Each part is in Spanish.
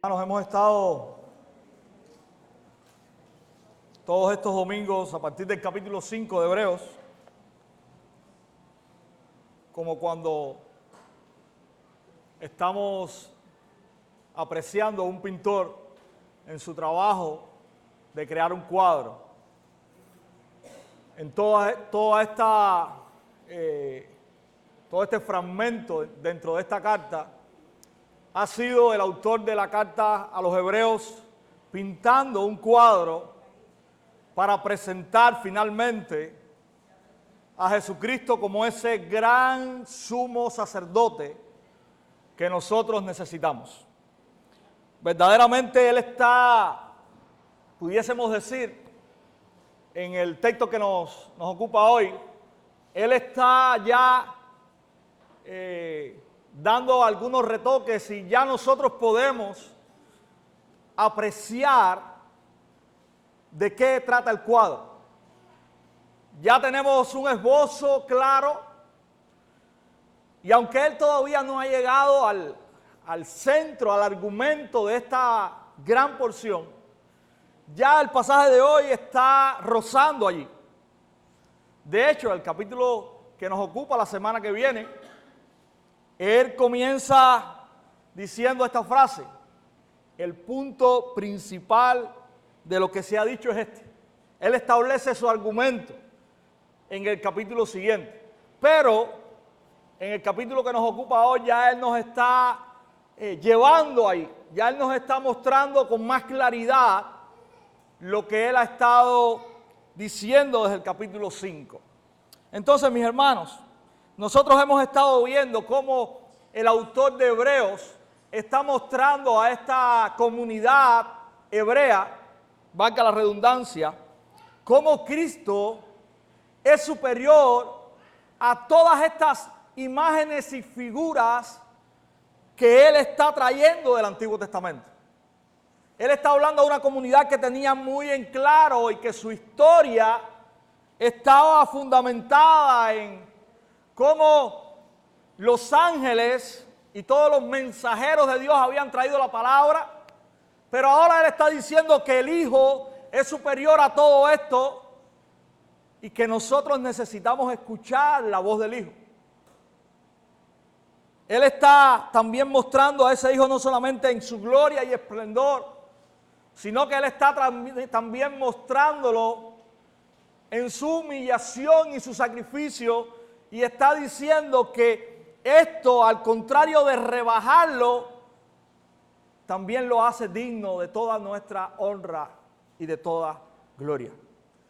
Hermanos, hemos estado todos estos domingos a partir del capítulo 5 de Hebreos, como cuando estamos apreciando a un pintor en su trabajo de crear un cuadro. En todo este fragmento dentro de esta carta ha sido el autor de la carta a los Hebreos pintando un cuadro para presentar finalmente a Jesucristo como ese gran sumo sacerdote que nosotros necesitamos. Verdaderamente Él está, pudiésemos decir, en el texto que nos ocupa hoy, Él está ya dando algunos retoques y ya nosotros podemos apreciar de qué trata el cuadro. Ya tenemos un esbozo claro y aunque Él todavía no ha llegado al centro, al argumento de esta gran porción, ya el pasaje de hoy está rozando allí. De hecho, el capítulo que nos ocupa la semana que viene, Él comienza diciendo esta frase: el punto principal de lo que se ha dicho es este. Él establece su argumento en el capítulo siguiente. Pero en el capítulo que nos ocupa hoy ya Él nos está llevando ahí. Ya Él nos está mostrando con más claridad lo que Él ha estado diciendo desde el capítulo 5. Entonces, mis hermanos, nosotros hemos estado viendo cómo el autor de Hebreos está mostrando a esta comunidad hebrea, valga la redundancia, cómo Cristo es superior a todas estas imágenes y figuras que Él está trayendo del Antiguo Testamento. Él está hablando de una comunidad que tenía muy en claro y que su historia estaba fundamentada en cómo los ángeles y todos los mensajeros de Dios habían traído la palabra, pero ahora Él está diciendo que el Hijo es superior a todo esto y que nosotros necesitamos escuchar la voz del Hijo. Él está también mostrando a ese Hijo no solamente en su gloria y esplendor, sino que Él está también mostrándolo en su humillación y su sacrificio, y está diciendo que esto, al contrario de rebajarlo, también lo hace digno de toda nuestra honra y de toda gloria.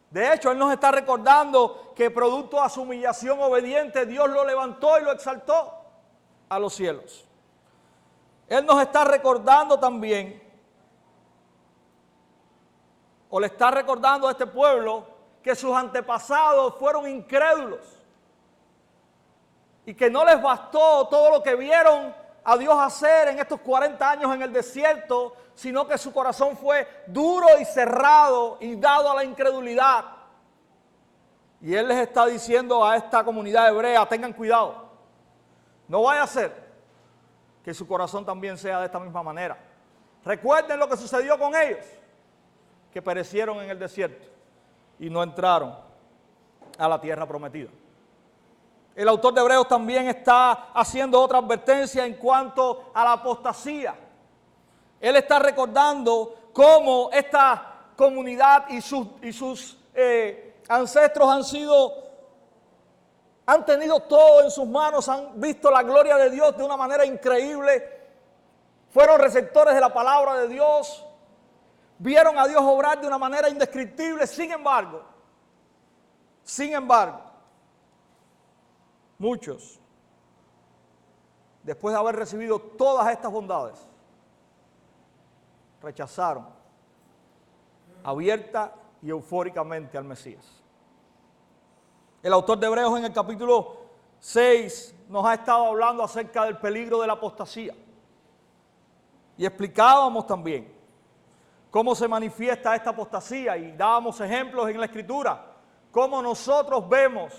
De hecho, Él nos está recordando que producto a su humillación obediente, Dios lo levantó y lo exaltó a los cielos. Él nos está recordando también, o le está recordando a este pueblo, que sus antepasados fueron incrédulos y que no les bastó todo lo que vieron a Dios hacer en estos 40 años en el desierto, sino que su corazón fue duro y cerrado y dado a la incredulidad. Y Él les está diciendo a esta comunidad hebrea: tengan cuidado, no vaya a ser que su corazón también sea de esta misma manera. Recuerden lo que sucedió con ellos, que perecieron en el desierto y no entraron a la tierra prometida. El autor de Hebreos también está haciendo otra advertencia en cuanto a la apostasía. Él está recordando cómo esta comunidad y sus ancestros han tenido todo en sus manos, han visto la gloria de Dios de una manera increíble, fueron receptores de la palabra de Dios, vieron a Dios obrar de una manera indescriptible. Sin embargo, muchos, después de haber recibido todas estas bondades, rechazaron abierta y eufóricamente al Mesías. El autor de Hebreos en el capítulo 6 nos ha estado hablando acerca del peligro de la apostasía. Y explicábamos también cómo se manifiesta esta apostasía y dábamos ejemplos en la Escritura, cómo nosotros vemos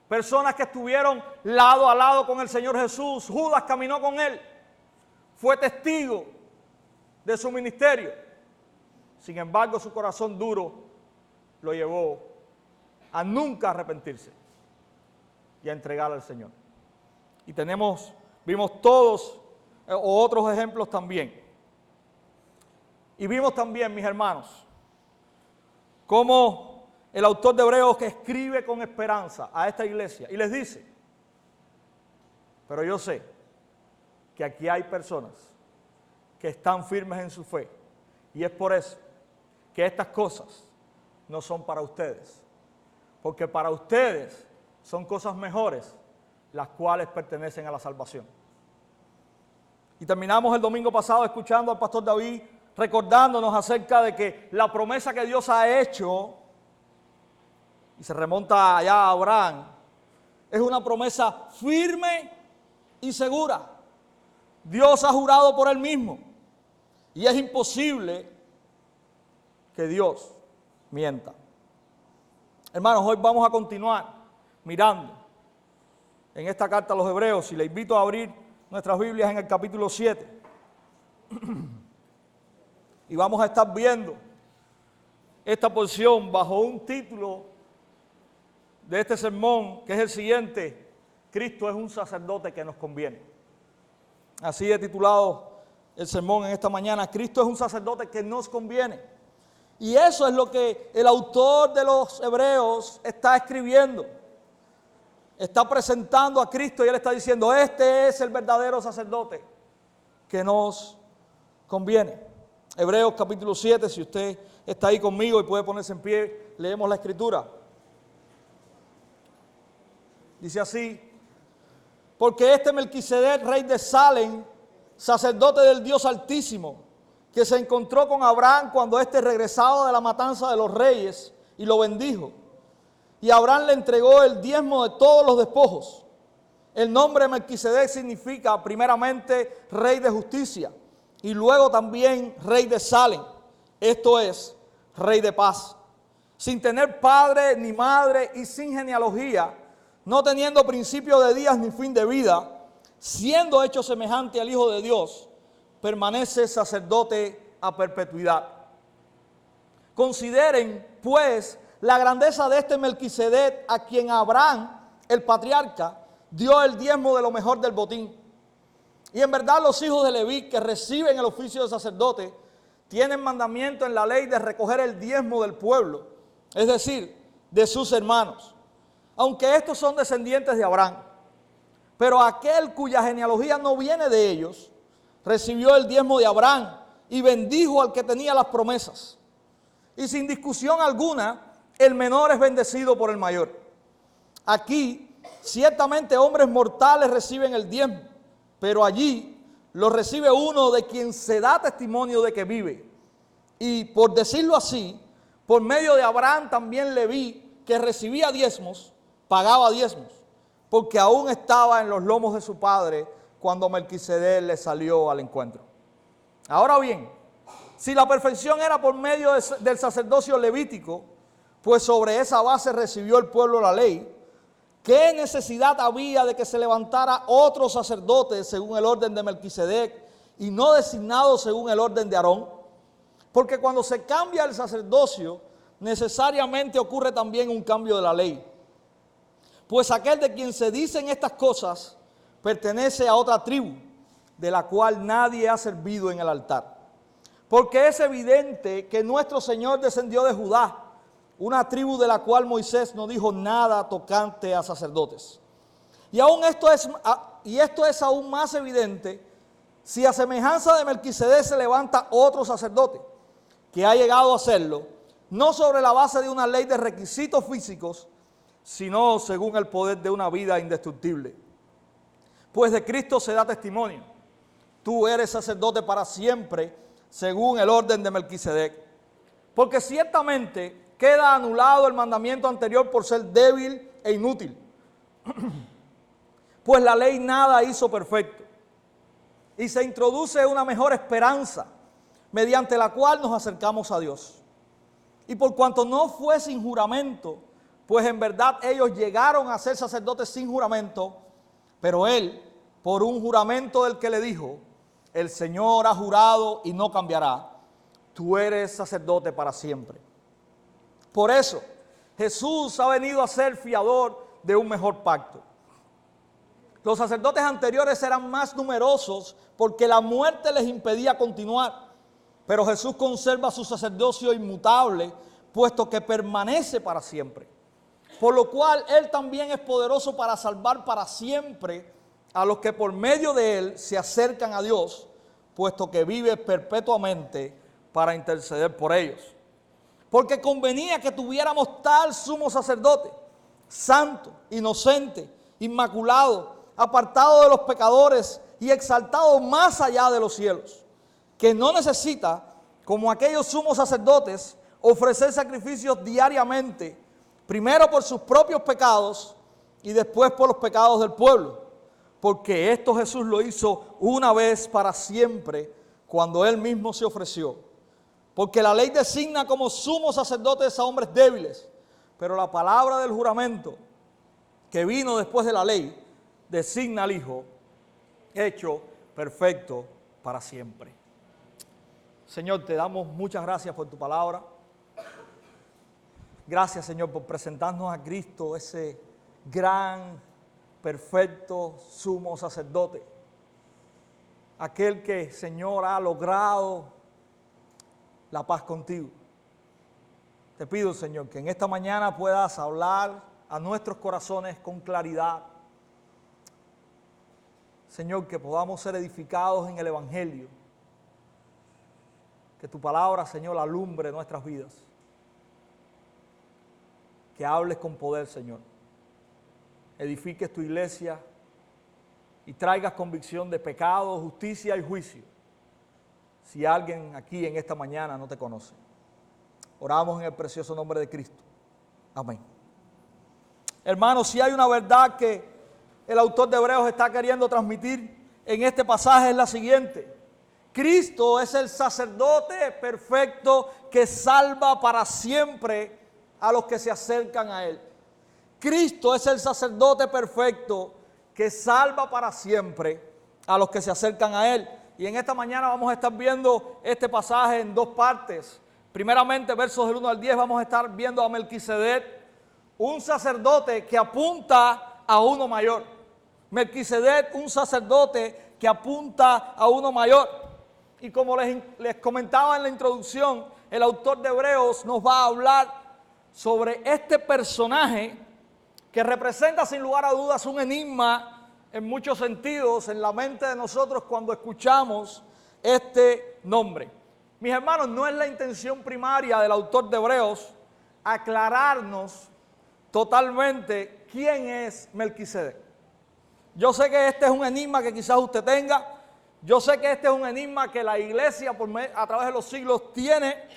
personas que estuvieron lado a lado con el Señor Jesús. Judas caminó con Él, fue testigo de su ministerio. Sin embargo, su corazón duro lo llevó a nunca arrepentirse y a entregar al Señor. Y vimos todos otros ejemplos también. Y vimos también, mis hermanos, cómo el autor de Hebreos que escribe con esperanza a esta iglesia y les dice, pero yo sé que aquí hay personas que están firmes en su fe y es por eso que estas cosas no son para ustedes, porque para ustedes son cosas mejores las cuales pertenecen a la salvación. Y terminamos el domingo pasado escuchando al pastor David recordándonos acerca de que la promesa que Dios ha hecho, y se remonta allá a Abraham, es una promesa firme y segura. Dios ha jurado por él mismo y es imposible que Dios mienta. Hermanos, hoy vamos a continuar mirando en esta carta a los Hebreos y le invito a abrir nuestras Biblias en el capítulo 7. Y vamos a estar viendo esta porción bajo un título de este sermón que es el siguiente: Cristo es un sacerdote que nos conviene. Así he titulado el sermón en esta mañana: Cristo es un sacerdote que nos conviene. Y eso es lo que el autor de los Hebreos está escribiendo. Está presentando a Cristo y él está diciendo: este es el verdadero sacerdote que nos conviene. Hebreos capítulo 7, si usted está ahí conmigo y puede ponerse en pie, leemos la escritura. Dice así: porque este Melquisedec, rey de Salem, sacerdote del Dios Altísimo, que se encontró con Abraham cuando éste regresaba de la matanza de los reyes y lo bendijo. Y Abraham le entregó el diezmo de todos los despojos. El nombre Melquisedec significa primeramente rey de justicia y luego también rey de Salem, esto es, rey de paz. Sin tener padre ni madre y sin genealogía, no teniendo principio de días ni fin de vida, siendo hecho semejante al Hijo de Dios, permanece sacerdote a perpetuidad. Consideren, pues, la grandeza de este Melquisedec, a quien Abraham, el patriarca, dio el diezmo de lo mejor del botín. Y en verdad los hijos de Leví que reciben el oficio de sacerdote tienen mandamiento en la ley de recoger el diezmo del pueblo, es decir, de sus hermanos, aunque estos son descendientes de Abraham. Pero aquel cuya genealogía no viene de ellos, recibió el diezmo de Abraham y bendijo al que tenía las promesas. Y sin discusión alguna, el menor es bendecido por el mayor. Aquí, ciertamente hombres mortales reciben el diezmo, pero allí lo recibe uno de quien se da testimonio de que vive. Y por decirlo así, por medio de Abraham también Leví, que recibía diezmos, pagaba diezmos, porque aún estaba en los lomos de su padre cuando Melquisedec le salió al encuentro. Ahora bien, si la perfección era por medio del sacerdocio levítico, pues sobre esa base recibió el pueblo la ley, ¿qué necesidad había de que se levantara otro sacerdote según el orden de Melquisedec y no designado según el orden de Aarón? Porque cuando se cambia el sacerdocio, necesariamente ocurre también un cambio de la ley. Pues aquel de quien se dicen estas cosas pertenece a otra tribu, de la cual nadie ha servido en el altar. Porque es evidente que nuestro Señor descendió de Judá, una tribu de la cual Moisés no dijo nada tocante a sacerdotes. Y esto es aún más evidente si a semejanza de Melquisedec se levanta otro sacerdote, que ha llegado a serlo, no sobre la base de una ley de requisitos físicos, sino según el poder de una vida indestructible. Pues de Cristo se da testimonio: tú eres sacerdote para siempre, según el orden de Melquisedec. Porque ciertamente queda anulado el mandamiento anterior por ser débil e inútil. Pues la ley nada hizo perfecto. Y se introduce una mejor esperanza, mediante la cual nos acercamos a Dios. Y por cuanto no fue sin juramento, pues en verdad ellos llegaron a ser sacerdotes sin juramento, pero él, por un juramento del que le dijo: el Señor ha jurado y no cambiará. Tú eres sacerdote para siempre. Por eso, Jesús ha venido a ser fiador de un mejor pacto. Los sacerdotes anteriores eran más numerosos porque la muerte les impedía continuar. Pero Jesús conserva su sacerdocio inmutable, puesto que permanece para siempre. Por lo cual, Él también es poderoso para salvar para siempre a los que por medio de Él se acercan a Dios, puesto que vive perpetuamente para interceder por ellos. Porque convenía que tuviéramos tal sumo sacerdote, santo, inocente, inmaculado, apartado de los pecadores y exaltado más allá de los cielos, que no necesita, como aquellos sumos sacerdotes, ofrecer sacrificios diariamente, primero por sus propios pecados y después por los pecados del pueblo, porque esto Jesús lo hizo una vez para siempre cuando Él mismo se ofreció. Porque la ley designa como sumos sacerdotes a hombres débiles, pero la palabra del juramento que vino después de la ley designa al Hijo hecho perfecto para siempre. Señor, te damos muchas gracias por tu palabra. Gracias, Señor, por presentarnos a Cristo, ese gran, perfecto sumo sacerdote. Aquel que, Señor, ha logrado la paz contigo. Te pido, Señor, que en esta mañana puedas hablar a nuestros corazones con claridad. Señor, que podamos ser edificados en el Evangelio. Que tu palabra, Señor, alumbre nuestras vidas. Que hables con poder, Señor. Edifiques tu iglesia y traigas convicción de pecado, justicia y juicio. Si alguien aquí en esta mañana no te conoce. Oramos en el precioso nombre de Cristo. Amén. Hermanos, si hay una verdad que el autor de Hebreos está queriendo transmitir en este pasaje es la siguiente. Cristo es el sacerdote perfecto que salva para siempre a los que se acercan a Él. Cristo es el sacerdote perfecto que salva para siempre a los que se acercan a Él. Y en esta mañana vamos a estar viendo este pasaje en dos partes. Primeramente, versos del 1 al 10, vamos a estar viendo a Melquisedec, un sacerdote que apunta a uno mayor. Melquisedec, un sacerdote que apunta a uno mayor. Y como les comentaba en la introducción, el autor de Hebreos nos va a hablar sobre este personaje que representa sin lugar a dudas un enigma en muchos sentidos en la mente de nosotros cuando escuchamos este nombre. Mis hermanos, no es la intención primaria del autor de Hebreos aclararnos totalmente quién es Melquisedec. Yo sé que este es un enigma que quizás usted tenga. Yo sé que este es un enigma que la iglesia a través de los siglos tiene,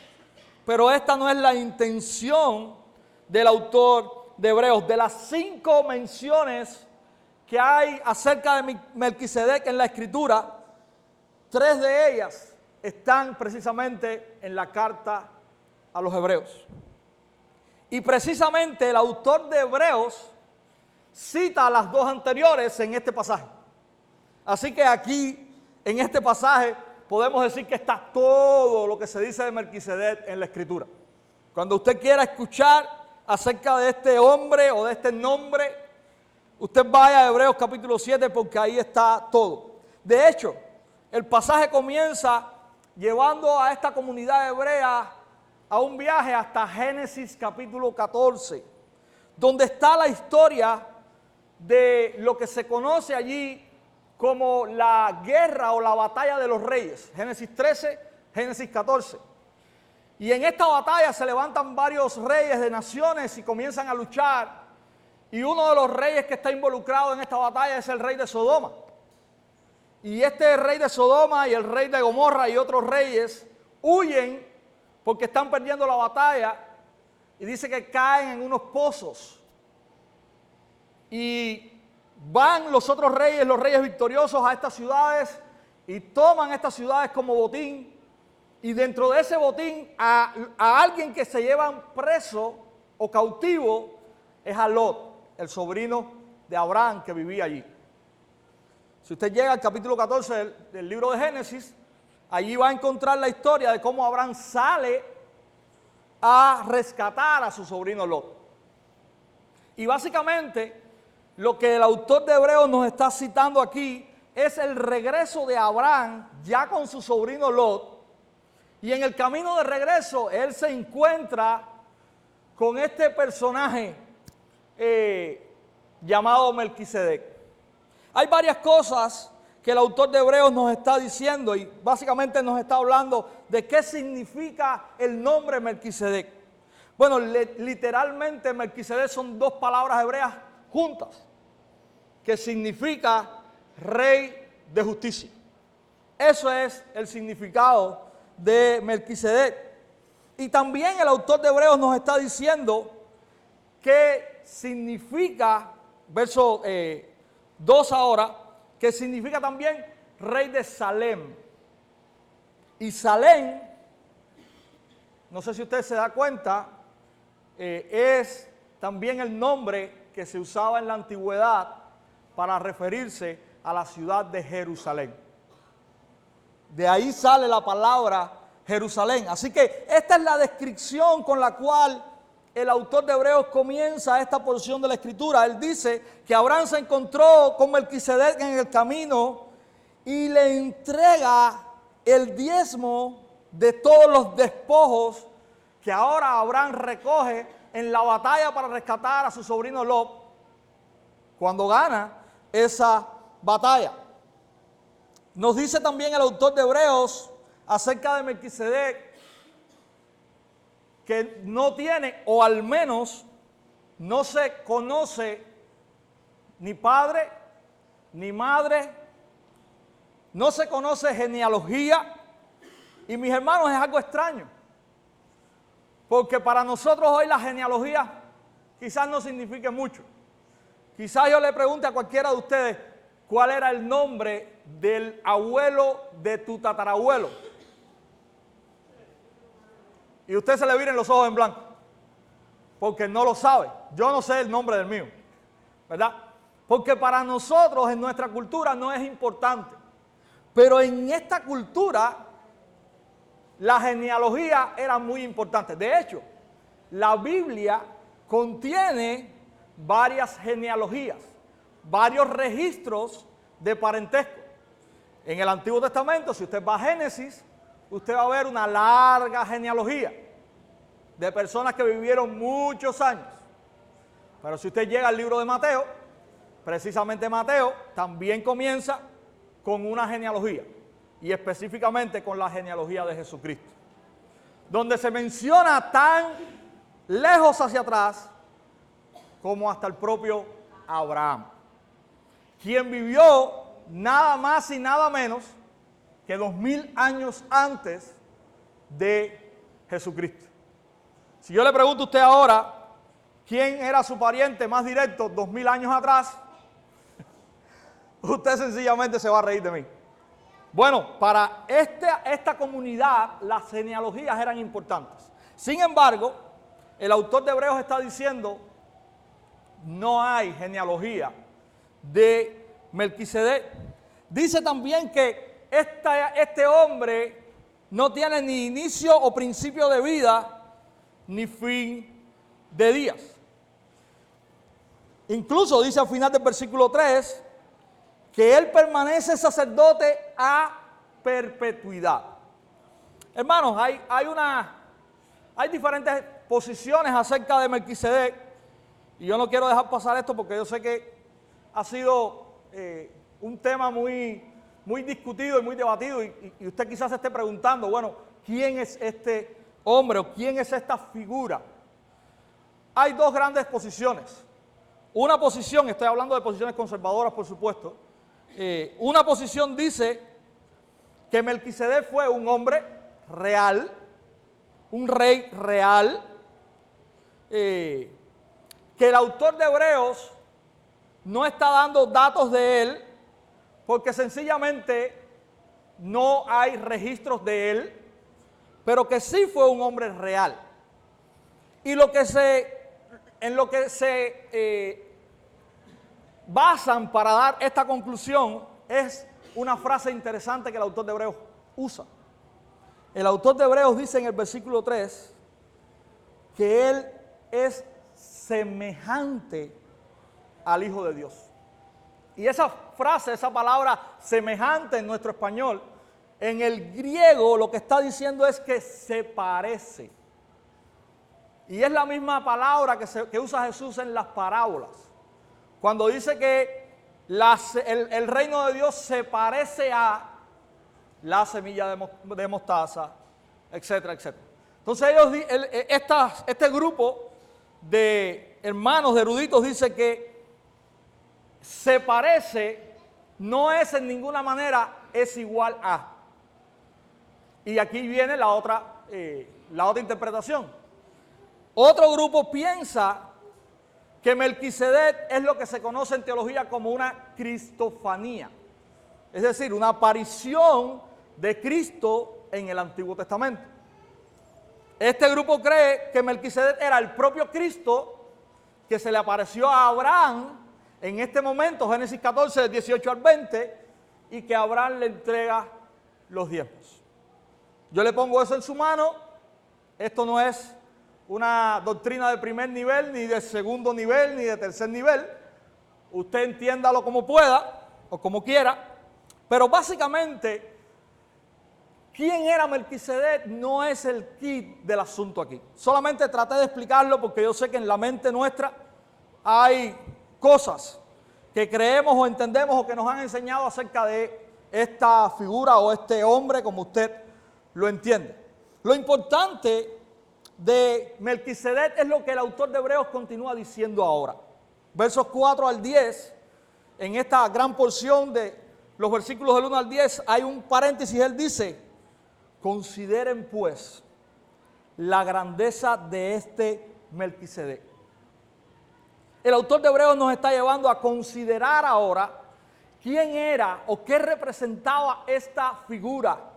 pero esta no es la intención del autor de Hebreos. De las 5 menciones que hay acerca de Melquisedec en la Escritura, 3 de ellas están precisamente en la carta a los Hebreos. Y precisamente el autor de Hebreos cita a las 2 anteriores en este pasaje. Así que aquí, en este pasaje, podemos decir que está todo lo que se dice de Melquisedec en la Escritura. Cuando usted quiera escuchar acerca de este hombre o de este nombre, usted vaya a Hebreos capítulo 7 porque ahí está todo. De hecho, el pasaje comienza llevando a esta comunidad hebrea a un viaje hasta Génesis capítulo 14, donde está la historia de lo que se conoce allí como la guerra o la batalla de los reyes. Génesis 13, Génesis 14. Y en esta batalla se levantan varios reyes de naciones y comienzan a luchar. Y uno de los reyes que está involucrado en esta batalla es el rey de Sodoma. Y este rey de Sodoma y el rey de Gomorra y otros reyes huyen porque están perdiendo la batalla. Y dice que caen en unos pozos. Y van los otros reyes, los reyes victoriosos a estas ciudades y toman estas ciudades como botín. Y dentro de ese botín a alguien que se llevan preso o cautivo es a Lot, el sobrino de Abraham que vivía allí. Si usted llega al capítulo 14 del libro de Génesis, allí va a encontrar la historia de cómo Abraham sale a rescatar a su sobrino Lot. Y básicamente lo que el autor de Hebreos nos está citando aquí es el regreso de Abraham ya con su sobrino Lot. Y en el camino de regreso él se encuentra con este personaje llamado Melquisedec. Hay varias cosas que el autor de Hebreos nos está diciendo y básicamente nos está hablando de qué significa el nombre Melquisedec. Bueno, literalmente Melquisedec son dos palabras hebreas juntas, que significa rey de justicia. Eso es el significado de Melquisedec. Y también el autor de Hebreos nos está diciendo qué significa, verso 2 ahora, que significa también rey de Salem. Y Salem, no sé si usted se da cuenta, es también el nombre que se usaba en la antigüedad para referirse a la ciudad de Jerusalén. De ahí sale la palabra Jerusalén. Así que esta es la descripción con la cual el autor de Hebreos comienza esta porción de la Escritura. Él dice que Abraham se encontró con Melquisedec en el camino y le entrega el diezmo de todos los despojos que ahora Abraham recoge en la batalla para rescatar a su sobrino Lot cuando gana esa batalla. Nos dice también el autor de Hebreos acerca de Melquisedec que no tiene, o al menos no se conoce ni padre ni madre, no se conoce genealogía. Y mis hermanos, es algo extraño, porque para nosotros hoy la genealogía quizás no signifique mucho. Quizás yo le pregunte a cualquiera de ustedes cuál era el nombre del abuelo de tu tatarabuelo, y usted se le viren los ojos en blanco, porque no lo sabe. Yo no sé el nombre del mío, ¿verdad? Porque para nosotros en nuestra cultura no es importante, pero en esta cultura la genealogía era muy importante. De hecho, la Biblia contiene varias genealogías, varios registros de parentesco. En el Antiguo Testamento, si usted va a Génesis, usted va a ver una larga genealogía de personas que vivieron muchos años. Pero si usted llega al libro de Mateo, precisamente Mateo también comienza con una genealogía, y específicamente con la genealogía de Jesucristo, donde se menciona tan lejos hacia atrás como hasta el propio Abraham, quien vivió nada más y nada menos que 2000 años antes de Jesucristo. Si yo le pregunto a usted ahora quién era su pariente más directo 2000 años atrás, usted sencillamente se va a reír de mí. Bueno, para esta comunidad las genealogías eran importantes. Sin embargo, el autor de Hebreos está diciendo no hay genealogía de Melquisedec. Dice también que este hombre no tiene ni inicio o principio de vida, ni fin de días. Incluso dice al final del versículo 3 que él permanece sacerdote a perpetuidad. Hermanos, hay diferentes posiciones acerca de Melquisedec, y yo no quiero dejar pasar esto porque yo sé que ha sido un tema muy discutido y muy debatido, y usted quizás se esté preguntando, bueno, ¿quién es este hombre o quién es esta figura? Hay dos grandes posiciones. Una posición, estoy hablando de posiciones conservadoras, por supuesto. Una posición dice que Melquisedec fue un hombre real, un rey real, que el autor de Hebreos no está dando datos de él porque sencillamente no hay registros de él, pero que sí fue un hombre real. Y en lo que se basan para dar esta conclusión es una frase interesante que el autor de Hebreos usa. El autor de Hebreos dice en el versículo 3 que Él es semejante al Hijo de Dios. Y esa frase, esa palabra semejante en nuestro español, en el griego lo que está diciendo es que se parece. Y es la misma palabra que usa Jesús en las parábolas. Cuando dice que el reino de Dios se parece a la semilla de mostaza, etcétera, etcétera. Entonces este grupo de hermanos, de eruditos, dice que se parece, no es en ninguna manera, es igual a. Y aquí viene la otra interpretación. Otro grupo piensa que Melquisedec es lo que se conoce en teología como una cristofanía, es decir, una aparición de Cristo en el Antiguo Testamento. Este grupo cree que Melquisedec era el propio Cristo que se le apareció a Abraham en este momento, Génesis 14, del 18 al 20, y que Abraham le entrega los diezmos. Yo le pongo eso en su mano. Esto no es una doctrina de primer nivel, ni de segundo nivel, ni de tercer nivel. Usted entiéndalo como pueda o como quiera, pero básicamente, ¿quién era Melquisedec? No es el kit del asunto aquí. Solamente traté de explicarlo porque yo sé que en la mente nuestra hay cosas que creemos o entendemos o que nos han enseñado acerca de esta figura o este hombre, como usted lo entiende. Lo importante de Melquisedec es lo que el autor de Hebreos continúa diciendo ahora. Versos 4 al 10, en esta gran porción de los versículos del 1 al 10, hay un paréntesis. Él dice: consideren pues la grandeza de este Melquisedec. El autor de Hebreos nos está llevando a considerar ahora quién era o qué representaba esta figura.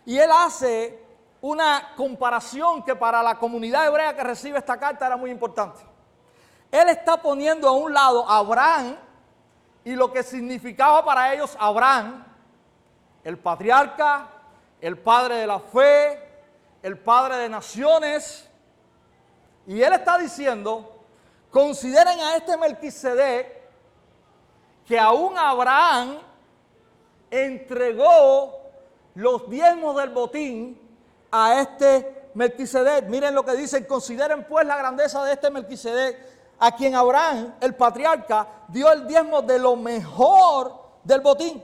Y él hace una comparación que para la comunidad hebrea que recibe esta carta era muy importante. Él está poniendo a un lado a Abraham y lo que significaba para ellos Abraham, el patriarca, el padre de la fe, el padre de naciones. Y él está diciendo: consideren a este Melquisedec, que aún Abraham entregó los diezmos del botín a este Melquisedec. Miren lo que dicen: consideren pues la grandeza de este Melquisedec, a quien Abraham, el patriarca, dio el diezmo de lo mejor del botín.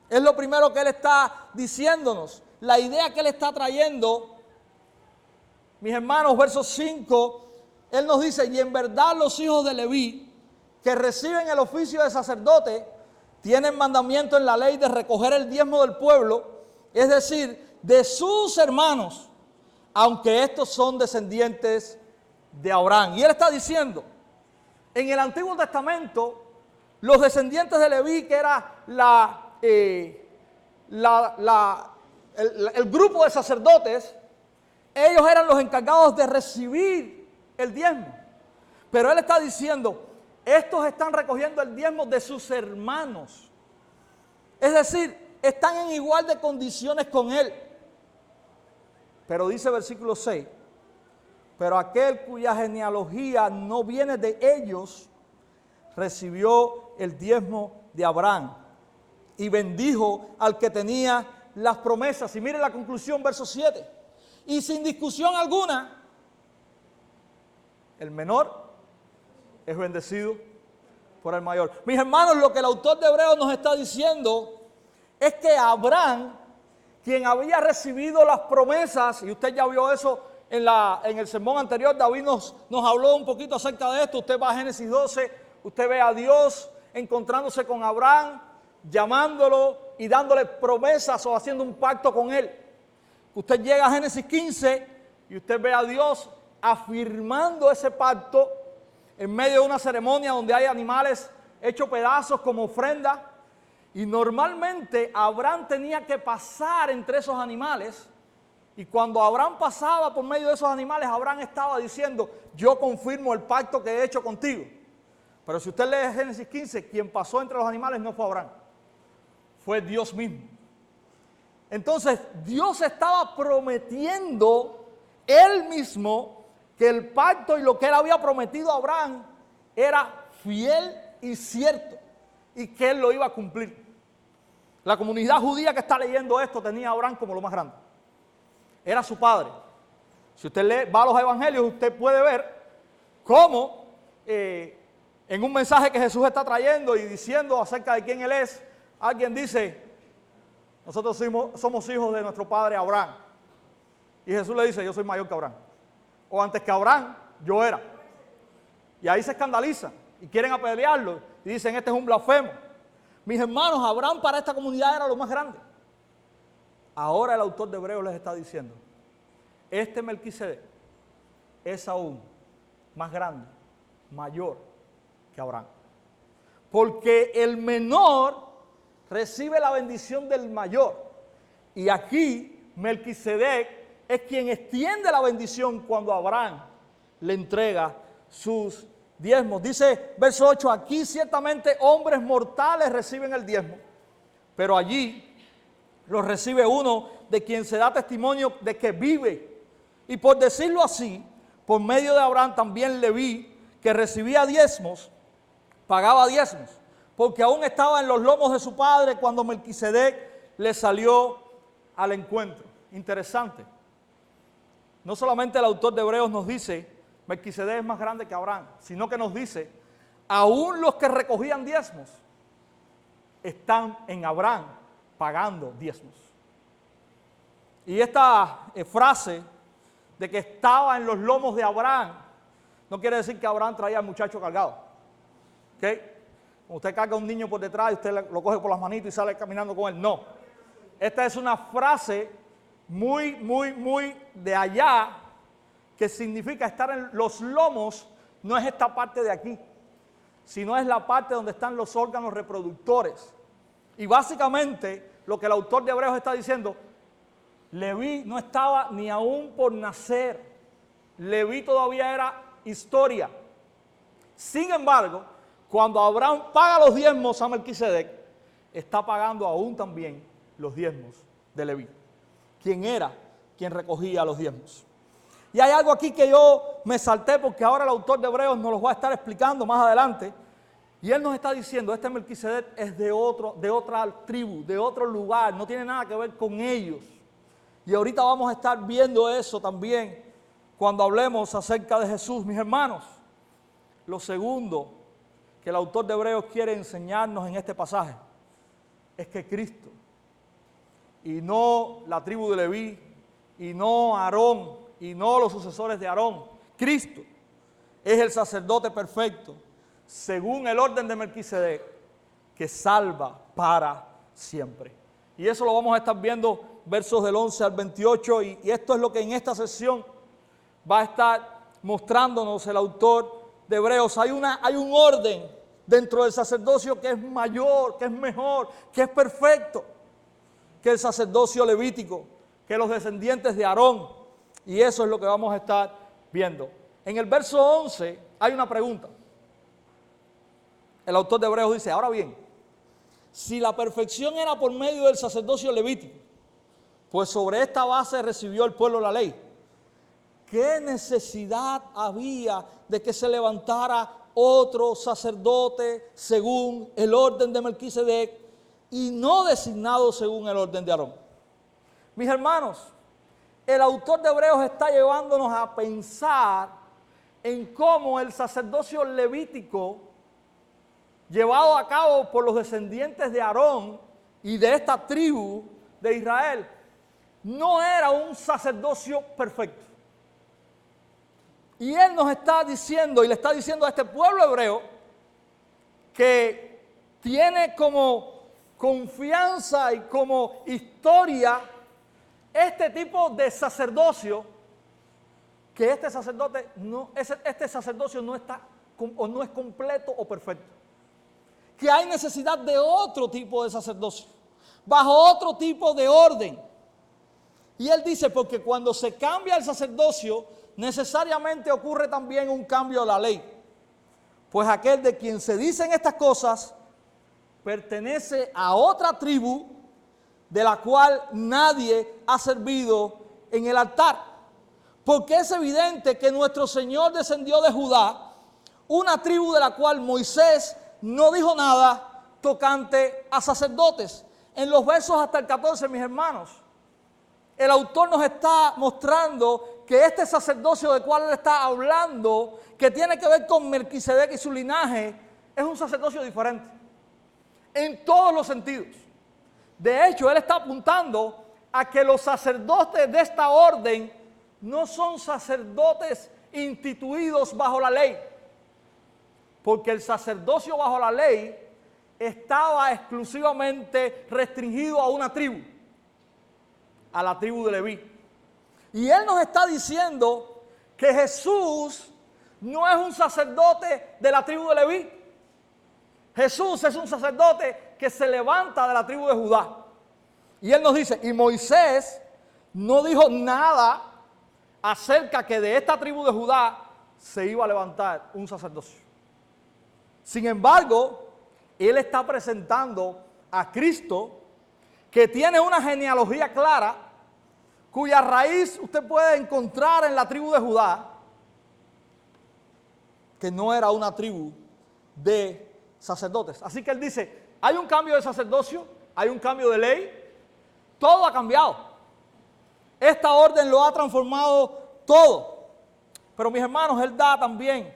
Es lo primero que él está diciéndonos. La idea que él está trayendo, mis hermanos, verso 5, él nos dice: y en verdad los hijos de Leví, que reciben el oficio de sacerdote, tienen mandamiento en la ley de recoger el diezmo del pueblo, es decir, de sus hermanos, aunque estos son descendientes de Abraham. Y él está diciendo, en el Antiguo Testamento, los descendientes de Leví, que era el grupo de sacerdotes, ellos eran los encargados de recibir el diezmo. Pero él está diciendo: estos están recogiendo el diezmo de sus hermanos. Es decir, están en igual de condiciones con él. Pero dice versículo 6: pero aquel cuya genealogía no viene de ellos, recibió el diezmo de Abraham y bendijo al que tenía las promesas. Y mire la conclusión, verso 7. Y sin discusión alguna, el menor es bendecido por el mayor. Mis hermanos, lo que el autor de Hebreos nos está diciendo es que Abraham, quien había recibido las promesas, y usted ya vio eso en el sermón anterior, David nos habló un poquito acerca de esto. Usted va a Génesis 12, usted ve a Dios encontrándose con Abraham, llamándolo y dándole promesas o haciendo un pacto con él. Usted llega a Génesis 15 y usted ve a Dios afirmando ese pacto en medio de una ceremonia donde hay animales hechos pedazos como ofrenda. Y normalmente Abraham tenía que pasar entre esos animales. Y cuando Abraham pasaba por medio de esos animales, Abraham estaba diciendo: yo confirmo el pacto que he hecho contigo. Pero si usted lee Génesis 15, quien pasó entre los animales no fue Abraham, fue Dios mismo. Entonces, Dios estaba prometiendo Él mismo que el pacto y lo que Él había prometido a Abraham era fiel y cierto, y que Él lo iba a cumplir. La comunidad judía que está leyendo esto tenía a Abraham como lo más grande. Era su padre. Si usted va a los evangelios, usted puede ver cómo en un mensaje que Jesús está trayendo y diciendo acerca de quién Él es, alguien dice: nosotros somos hijos de nuestro padre Abraham. Y Jesús le dice: yo soy mayor que Abraham. O antes que Abraham, yo era. Y ahí se escandalizan y quieren apedrearlo. Y dicen: este es un blasfemo. Mis hermanos, Abraham para esta comunidad era lo más grande. Ahora el autor de Hebreos les está diciendo: este Melquisedec es aún más grande, mayor que Abraham. Porque el menor recibe la bendición del mayor. Y aquí Melquisedec es quien extiende la bendición cuando Abraham le entrega sus diezmos. Dice verso 8, aquí ciertamente hombres mortales reciben el diezmo, pero allí lo recibe uno de quien se da testimonio de que vive. Y por decirlo así, por medio de Abraham también Leví, que recibía diezmos, pagaba diezmos, porque aún estaba en los lomos de su padre cuando Melquisedec le salió al encuentro. Interesante. No solamente el autor de Hebreos nos dice Melquisedec es más grande que Abraham, sino que nos dice, aún los que recogían diezmos están en Abraham pagando diezmos. Y esta frase de que estaba en los lomos de Abraham, no quiere decir que Abraham traía al muchacho cargado. ¿Okay? Usted carga a un niño por detrás y usted lo coge por las manitos y sale caminando con él. No. Esta es una frase muy de allá, que significa estar en los lomos. No es esta parte de aquí, sino es la parte donde están los órganos reproductores. Y básicamente lo que el autor de Hebreos está diciendo, Leví no estaba ni aún por nacer. Leví todavía era historia. Sin embargo, cuando Abraham paga los diezmos a Melquisedec, está pagando aún también los diezmos de Leví, quien era quien recogía los diezmos. Y hay algo aquí que yo me salté porque ahora el autor de Hebreos nos lo va a estar explicando más adelante. Y él nos está diciendo, este Melquisedec es de otra tribu, de otro lugar, no tiene nada que ver con ellos. Y ahorita vamos a estar viendo eso también cuando hablemos acerca de Jesús, mis hermanos. Lo segundo que el autor de Hebreos quiere enseñarnos en este pasaje es que Cristo, y no la tribu de Leví, y no Aarón, y no los sucesores de Aarón, Cristo es el sacerdote perfecto, según el orden de Melquisedec, que salva para siempre. Y eso lo vamos a estar viendo versos del 11 al 28, y esto es lo que en esta sesión va a estar mostrándonos el autor de Hebreos. Hay un orden dentro del sacerdocio que es mayor, que es mejor, que es perfecto que el sacerdocio levítico, que los descendientes de Aarón. Y eso es lo que vamos a estar viendo. En el verso 11 hay una pregunta. El autor de Hebreos dice, ahora bien, si la perfección era por medio del sacerdocio levítico, pues sobre esta base recibió el pueblo la ley, ¿qué necesidad había de que se levantara otro sacerdote según el orden de Melquisedec y no designado según el orden de Aarón? Mis hermanos, el autor de Hebreos está llevándonos a pensar en cómo el sacerdocio levítico, llevado a cabo por los descendientes de Aarón y de esta tribu de Israel, no era un sacerdocio perfecto. Y él nos está diciendo, y le está diciendo a este pueblo hebreo, que tiene como confianza y como historia este tipo de sacerdocio, que este sacerdocio no está o no es completo o perfecto, que hay necesidad de otro tipo de sacerdocio, bajo otro tipo de orden. Y él dice, porque cuando se cambia el sacerdocio, necesariamente ocurre también un cambio a la ley. pues aquel de quien se dicen estas cosas pertenece a otra tribu de la cual nadie ha servido en el altar. Porque es evidente que nuestro Señor descendió de Judá, una tribu de la cual Moisés no dijo nada tocante a sacerdotes. En los versos hasta el 14, mis hermanos, el autor nos está mostrando que este sacerdocio del cual él está hablando, que tiene que ver con Melquisedec y su linaje, es un sacerdocio diferente, en todos los sentidos. De hecho, él está apuntando a que los sacerdotes de esta orden no son sacerdotes instituidos bajo la ley, porque el sacerdocio bajo la ley estaba exclusivamente restringido a una tribu, a la tribu de Leví. Y él nos está diciendo que Jesús no es un sacerdote de la tribu de Leví. Jesús es un sacerdote que se levanta de la tribu de Judá. Y él nos dice, y Moisés no dijo nada acerca que de esta tribu de Judá se iba a levantar un sacerdocio. Sin embargo, él está presentando a Cristo, que tiene una genealogía clara, cuya raíz usted puede encontrar en la tribu de Judá, que no era una tribu de sacerdotes. Así que él dice, hay un cambio de sacerdocio, hay un cambio de ley, todo ha cambiado. Esta orden lo ha transformado todo. Pero mis hermanos, él da también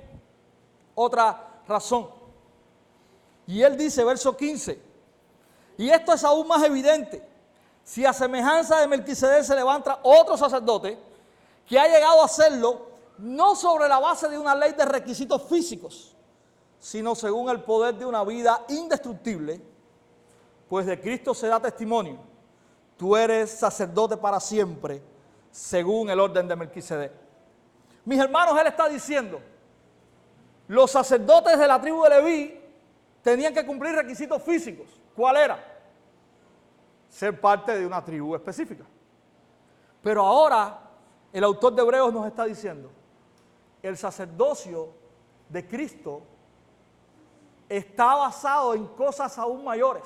otra razón. Y él dice, verso 15, y esto es aún más evidente, si a semejanza de Melquisedec se levanta otro sacerdote que ha llegado a hacerlo, no sobre la base de una ley de requisitos físicos, sino según el poder de una vida indestructible, pues de Cristo se da testimonio, tú eres sacerdote para siempre, según el orden de Melquisedec. Mis hermanos, él está diciendo, los sacerdotes de la tribu de Leví tenían que cumplir requisitos físicos. ¿Cuál era? Ser parte de una tribu específica. Pero ahora el autor de Hebreos nos está diciendo, el sacerdocio de Cristo está basado en cosas aún mayores.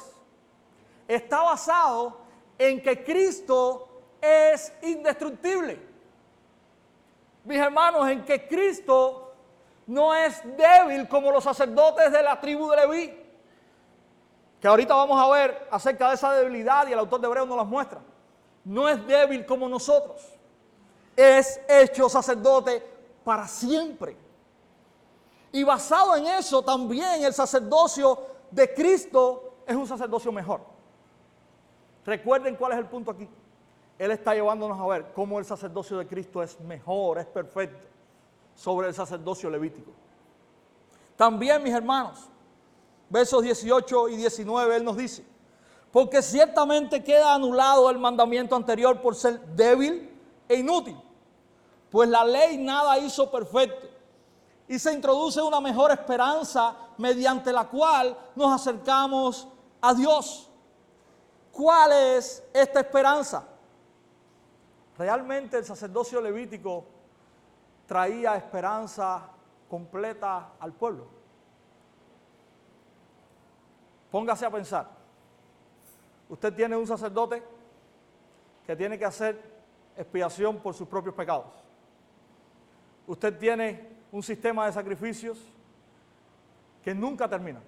Está basado en que Cristo es indestructible. Mis hermanos, en que Cristo no es débil como los sacerdotes de la tribu de Leví, que ahorita vamos a ver acerca de esa debilidad y el autor de Hebreos nos las muestra. No es débil como nosotros, es hecho sacerdote para siempre. Y basado en eso también el sacerdocio de Cristo es un sacerdocio mejor. Recuerden cuál es el punto aquí. Él está llevándonos a ver cómo el sacerdocio de Cristo es mejor, es perfecto sobre el sacerdocio levítico. También, mis hermanos, versos 18 y 19, él nos dice, porque ciertamente queda anulado el mandamiento anterior por ser débil e inútil, pues la ley nada hizo perfecto, y se introduce una mejor esperanza mediante la cual nos acercamos a Dios. ¿Cuál es esta esperanza? Realmente el sacerdocio levítico traía esperanza completa al pueblo. Póngase a pensar. Usted tiene un sacerdote que tiene que hacer expiación por sus propios pecados. Usted tiene un sistema de sacrificios que nunca termina.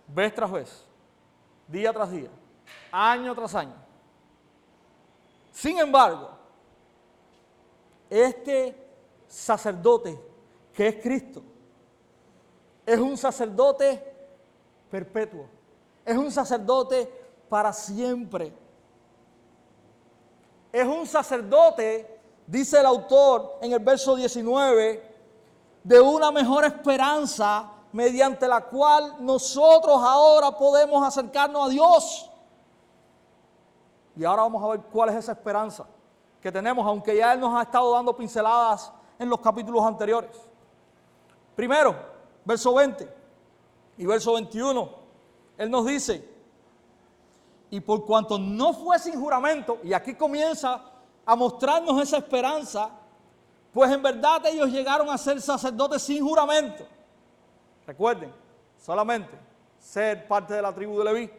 Vez tras vez, día tras día, año tras año. Sin embargo, este sacerdote que es Cristo es un sacerdote perpetuo, es un sacerdote para siempre. Es un sacerdote, dice el autor en el verso 19, de una mejor esperanza mediante la cual nosotros ahora podemos acercarnos a Dios. Y ahora vamos a ver cuál es esa esperanza que tenemos, aunque ya Él nos ha estado dando pinceladas en los capítulos anteriores. Primero, verso 20 y verso 21, Él nos dice, y por cuanto no fue sin juramento, y aquí comienza a mostrarnos esa esperanza, pues en verdad ellos llegaron a ser sacerdotes sin juramento, Recuerden, solamente ser parte de la tribu de Leví.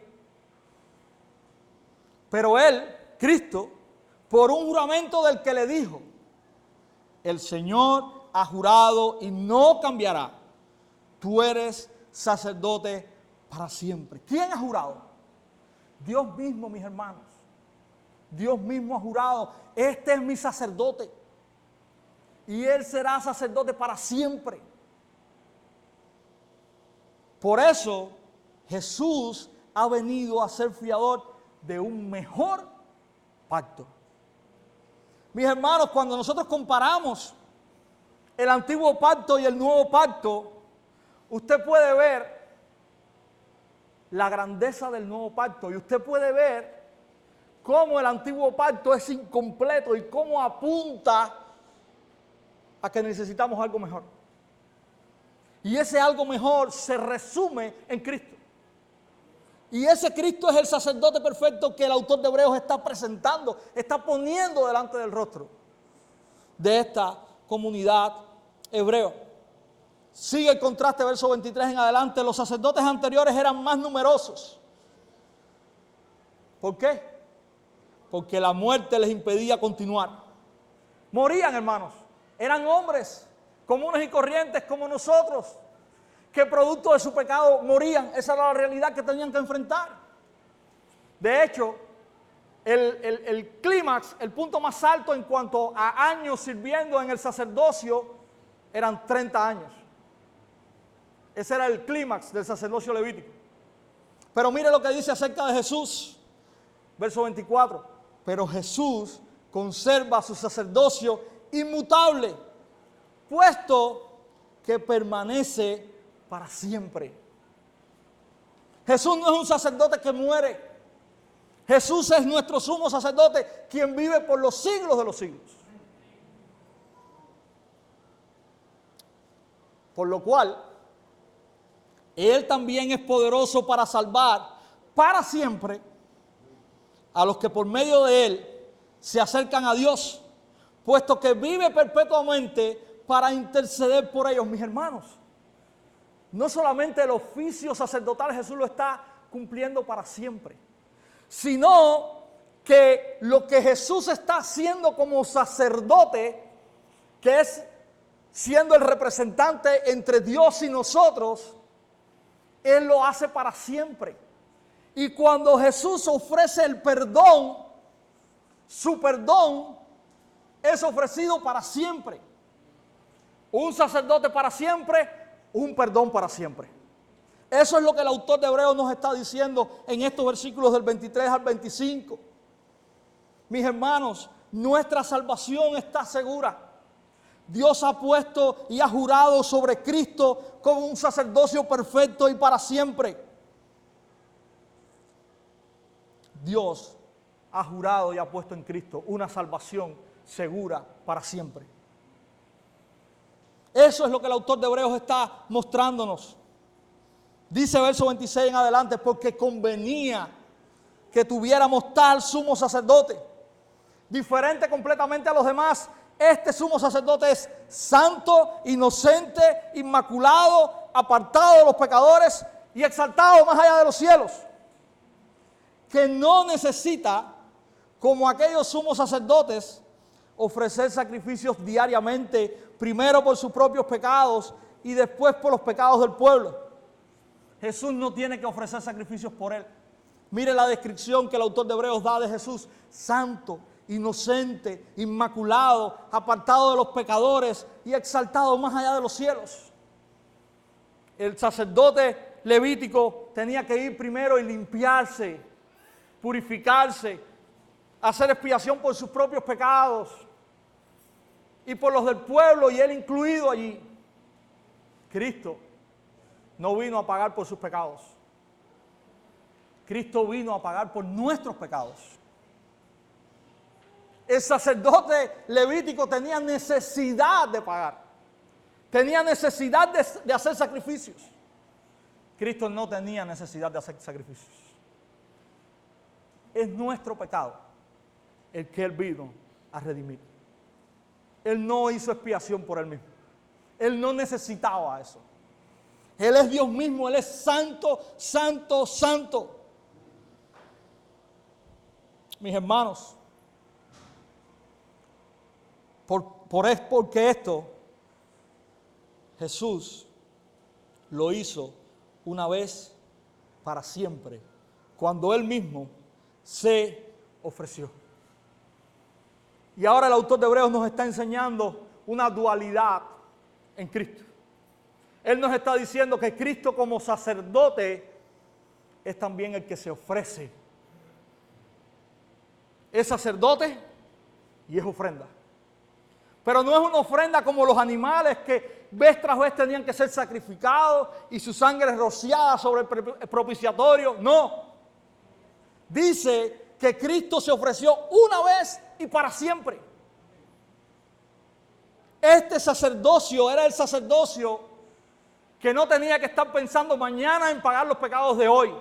Pero él, Cristo, por un juramento del que le dijo, el Señor ha jurado y no cambiará. Tú eres sacerdote para siempre. ¿Quién ha jurado? Dios mismo, mis hermanos. Dios mismo ha jurado, este es mi sacerdote. Y él será sacerdote para siempre. Por eso Jesús ha venido a ser fiador de un mejor pacto. Mis hermanos, cuando nosotros comparamos el antiguo pacto y el nuevo pacto, usted puede ver la grandeza del nuevo pacto y usted puede ver cómo el antiguo pacto es incompleto y cómo apunta a que necesitamos algo mejor. Y ese algo mejor se resume en Cristo. Y ese Cristo es el sacerdote perfecto que el autor de Hebreos está presentando, está poniendo delante del rostro de esta comunidad hebrea. Sigue el contraste, verso 23 en adelante. Los sacerdotes anteriores eran más numerosos. ¿Por qué? Porque la muerte les impedía continuar. Morían, hermanos. Eran hombres comunes y corrientes como nosotros, que producto de su pecado morían. Esa era la realidad que tenían que enfrentar. De hecho, el clímax, el punto más alto en cuanto a años sirviendo en el sacerdocio, eran 30 años. Ese era el clímax del sacerdocio levítico. Pero mire lo que dice acerca de Jesús, verso 24. Pero Jesús conserva su sacerdocio inmutable, puesto que permanece para siempre. Jesús no es un sacerdote que muere. Jesús es nuestro sumo sacerdote, quien vive por los siglos de los siglos. Por lo cual, Él también es poderoso para salvar para siempre a los que por medio de Él se acercan a Dios, puesto que vive perpetuamente para interceder por ellos. Mis hermanos, no solamente el oficio sacerdotal Jesús lo está cumpliendo para siempre, sino que lo que Jesús está haciendo como sacerdote, que es siendo el representante entre Dios y nosotros, Él lo hace para siempre. Y cuando Jesús ofrece el perdón, su perdón es ofrecido para siempre. Un sacerdote para siempre, un perdón para siempre. Eso es lo que el autor de Hebreos nos está diciendo en estos versículos del 23 al 25. Mis hermanos, nuestra salvación está segura. Dios ha puesto y ha jurado sobre Cristo como un sacerdocio perfecto y para siempre. Dios ha jurado y ha puesto en Cristo una salvación segura para siempre. Eso es lo que el autor de Hebreos está mostrándonos. Dice verso 26 en adelante, porque convenía que tuviéramos tal sumo sacerdote, diferente completamente a los demás. Este sumo sacerdote es santo, inocente, inmaculado, apartado de los pecadores y exaltado más allá de los cielos, que no necesita, como aquellos sumos sacerdotes, ofrecer sacrificios diariamente, primero por sus propios pecados y después por los pecados del pueblo. Jesús no tiene que ofrecer sacrificios por él. Mire la descripción que el autor de Hebreos da de Jesús: santo, inocente, inmaculado, apartado de los pecadores y exaltado más allá de los cielos. El sacerdote levítico tenía que ir primero y limpiarse, purificarse, hacer expiación por sus propios pecados y por los del pueblo, y él incluido allí. Cristo no vino a pagar por sus pecados. Cristo vino a pagar por nuestros pecados. El sacerdote levítico tenía necesidad de pagar. Tenía necesidad de hacer sacrificios. Cristo no tenía necesidad de hacer sacrificios. Es nuestro pecado el que Él vino a redimir. Él no hizo expiación por Él mismo. Él no necesitaba eso. Él es Dios mismo, Él es santo, santo, santo. Mis hermanos, porque esto Jesús lo hizo una vez para siempre, cuando Él mismo se ofreció. Y ahora el autor de Hebreos nos está enseñando una dualidad en Cristo. Él nos está diciendo que Cristo como sacerdote es también el que se ofrece. Es sacerdote y es ofrenda. Pero no es una ofrenda como los animales que vez tras vez tenían que ser sacrificados y su sangre rociada sobre el propiciatorio. No. Dice que Cristo se ofreció una vez y para siempre. Este sacerdocio era el sacerdocio que no tenía que estar pensando mañana en pagar los pecados de hoy.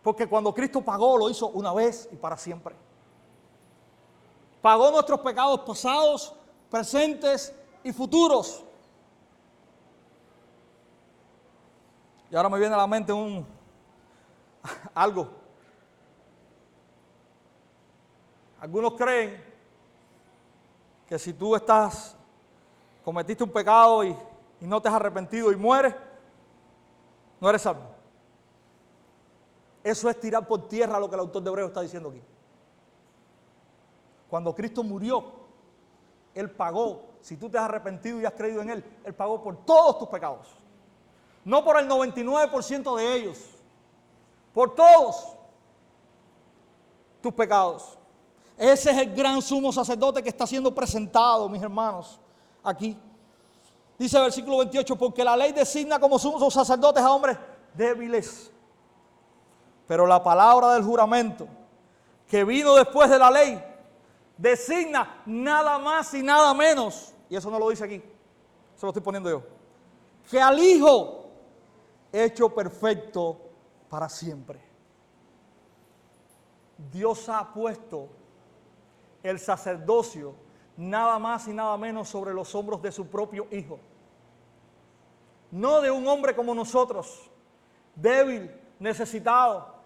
Porque cuando Cristo pagó, lo hizo una vez y para siempre. Pagó nuestros pecados pasados, presentes y futuros. Y ahora me viene a la mente algo. Algunos creen que si tú cometiste un pecado y no te has arrepentido y mueres, no eres salvo. Eso es tirar por tierra lo que el autor de Hebreos está diciendo aquí. Cuando Cristo murió, Él pagó. Si tú te has arrepentido y has creído en Él, Él pagó por todos tus pecados. No por el 99% de ellos, por todos tus pecados. Ese es el gran sumo sacerdote que está siendo presentado, mis hermanos, aquí. Dice el versículo 28, porque la ley designa como sumos sacerdotes a hombres débiles. Pero la palabra del juramento, que vino después de la ley, designa nada más y nada menos, y eso no lo dice aquí, eso lo estoy poniendo yo, que al Hijo hecho perfecto para siempre. Dios ha puesto el sacerdocio nada más y nada menos sobre los hombros de su propio Hijo. No de un hombre como nosotros, débil, necesitado.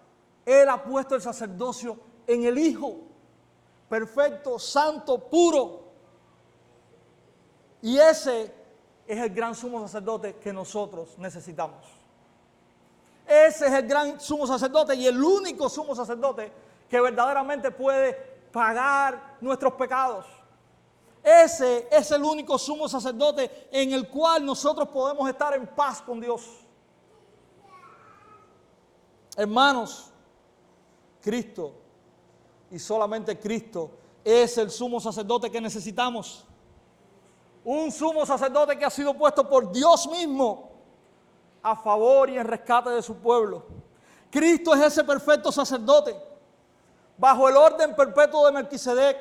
Él ha puesto el sacerdocio en el Hijo, perfecto, santo, puro. Y ese es el gran sumo sacerdote que nosotros necesitamos. Ese es el gran sumo sacerdote y el único sumo sacerdote que verdaderamente puede pagar nuestros pecados. Ese es el único sumo sacerdote en el cual nosotros podemos estar en paz con Dios. Hermanos, Cristo y solamente Cristo es el sumo sacerdote que necesitamos. Un sumo sacerdote que ha sido puesto por Dios mismo a favor y en rescate de su pueblo. Cristo es ese perfecto sacerdote bajo el orden perpetuo de Melquisedec,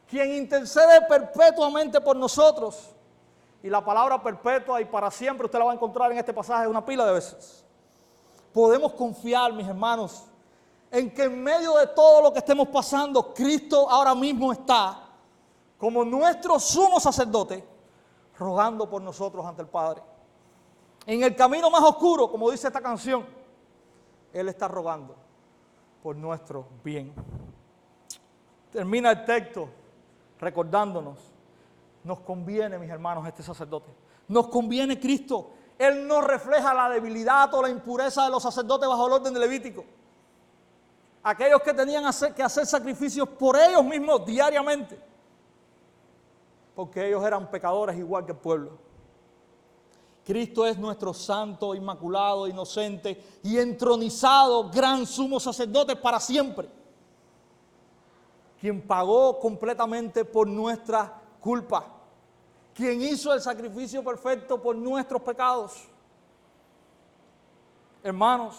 quien intercede perpetuamente por nosotros. Y la palabra perpetua y para siempre usted la va a encontrar en este pasaje una pila de veces. Podemos confiar, mis hermanos, en que en medio de todo lo que estemos pasando, Cristo ahora mismo está como nuestro sumo sacerdote, rogando por nosotros ante el Padre. En el camino más oscuro, como dice esta canción, Él está rogando por nuestro bien. Termina el texto recordándonos, nos conviene, mis hermanos, este sacerdote. Nos conviene Cristo. Él no refleja la debilidad o la impureza de los sacerdotes bajo el orden de Levítico. Aquellos que tenían que hacer sacrificios por ellos mismos diariamente, porque ellos eran pecadores igual que el pueblo. Cristo es nuestro santo, inmaculado, inocente y entronizado gran sumo sacerdote para siempre, quien pagó completamente por nuestra culpa, quien hizo el sacrificio perfecto por nuestros pecados. Hermanos,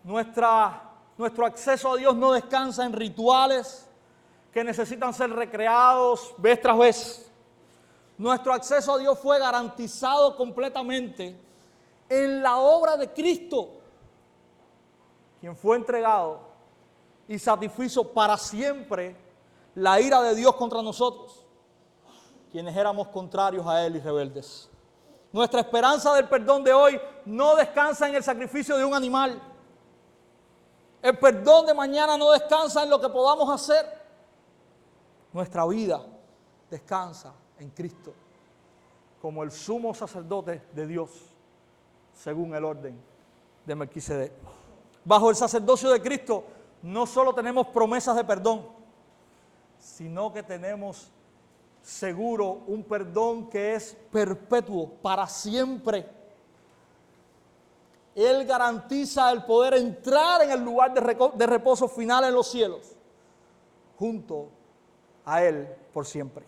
nuestro acceso a Dios no descansa en rituales que necesitan ser recreados vez tras vez. Nuestro acceso a Dios fue garantizado completamente en la obra de Cristo, quien fue entregado y satisfizo para siempre la ira de Dios contra nosotros. quienes éramos contrarios a Él y rebeldes. Nuestra esperanza del perdón de hoy no descansa en el sacrificio de un animal. El perdón de mañana no descansa en lo que podamos hacer. Nuestra vida descansa en Cristo, como el sumo sacerdote de Dios, según el orden de Melquisedec. Bajo el sacerdocio de Cristo no solo tenemos promesas de perdón, sino que tenemos seguro un perdón que es perpetuo, para siempre. Él garantiza el poder entrar en el lugar de reposo final en los cielos, junto a Él por siempre.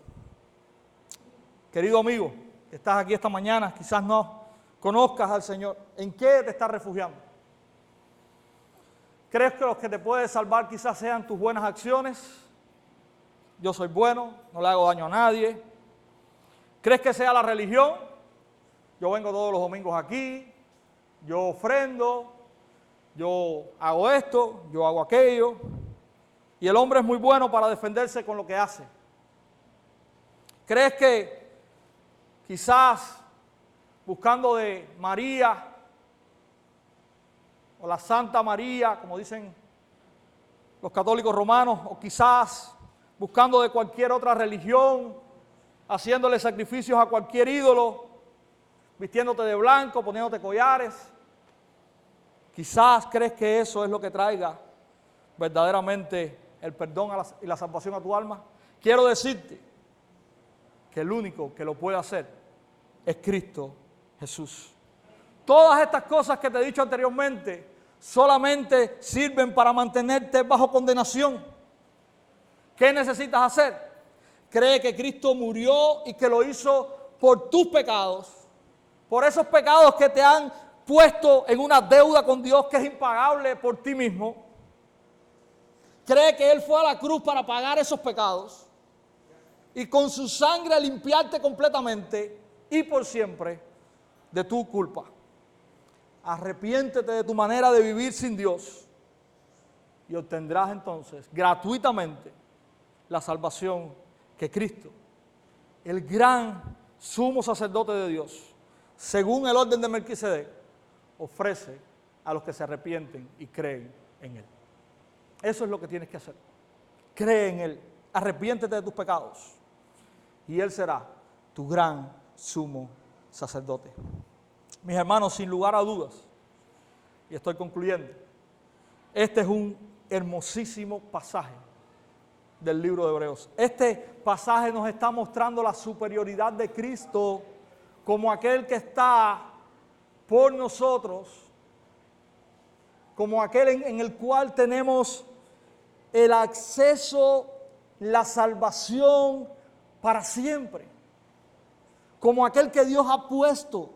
Querido amigo, que estás aquí esta mañana, quizás no conozcas al Señor. ¿En qué te estás refugiando? ¿Crees que los que te pueden salvar quizás sean tus buenas acciones? Yo soy bueno, no le hago daño a nadie. ¿Crees que sea la religión? Yo vengo todos los domingos aquí, yo ofrendo, yo hago esto, yo hago aquello. Y el hombre es muy bueno para defenderse con lo que hace. ¿Crees que quizás buscando de María o la Santa María, como dicen los católicos romanos, o quizás buscando de cualquier otra religión, haciéndole sacrificios a cualquier ídolo, vistiéndote de blanco, poniéndote collares? Quizás crees que eso es lo que traiga verdaderamente el perdón y la salvación a tu alma. Quiero decirte que el único que lo puede hacer es Cristo Jesús. Todas estas cosas que te he dicho anteriormente solamente sirven para mantenerte bajo condenación. ¿Qué necesitas hacer? Cree que Cristo murió y que lo hizo por tus pecados, por esos pecados que te han puesto en una deuda con Dios que es impagable por ti mismo. Cree que Él fue a la cruz para pagar esos pecados y con su sangre limpiarte completamente y por siempre de tu culpa. Arrepiéntete de tu manera de vivir sin Dios y obtendrás entonces gratuitamente la salvación que Cristo, el gran sumo sacerdote de Dios, según el orden de Melquisedec, ofrece a los que se arrepienten y creen en Él. Eso es lo que tienes que hacer. Cree en Él, arrepiéntete de tus pecados y Él será tu gran sumo sacerdote. Mis hermanos, sin lugar a dudas, y estoy concluyendo, este es un hermosísimo pasaje del libro de Hebreos. Este pasaje nos está mostrando la superioridad de Cristo como aquel que está por nosotros, como aquel en el cual tenemos el acceso, la salvación para siempre, como aquel que Dios ha puesto,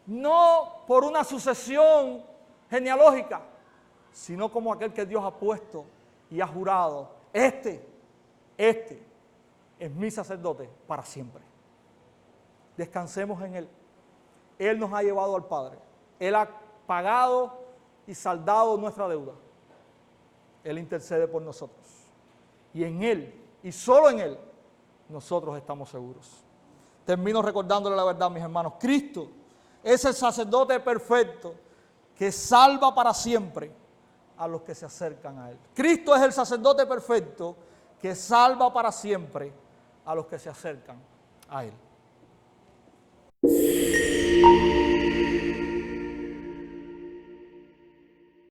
no por una sucesión genealógica, sino como aquel que Dios ha puesto y ha jurado, este es mi sacerdote para siempre. Descansemos en Él. Él nos ha llevado al Padre. Él ha pagado y saldado nuestra deuda. Él intercede por nosotros. Y en Él, y solo en Él, nosotros estamos seguros. Termino recordándole la verdad, mis hermanos. Cristo es el sacerdote perfecto que salva para siempre a los que se acercan a Él. Cristo es el sacerdote perfecto que salva para siempre a los que se acercan a Él.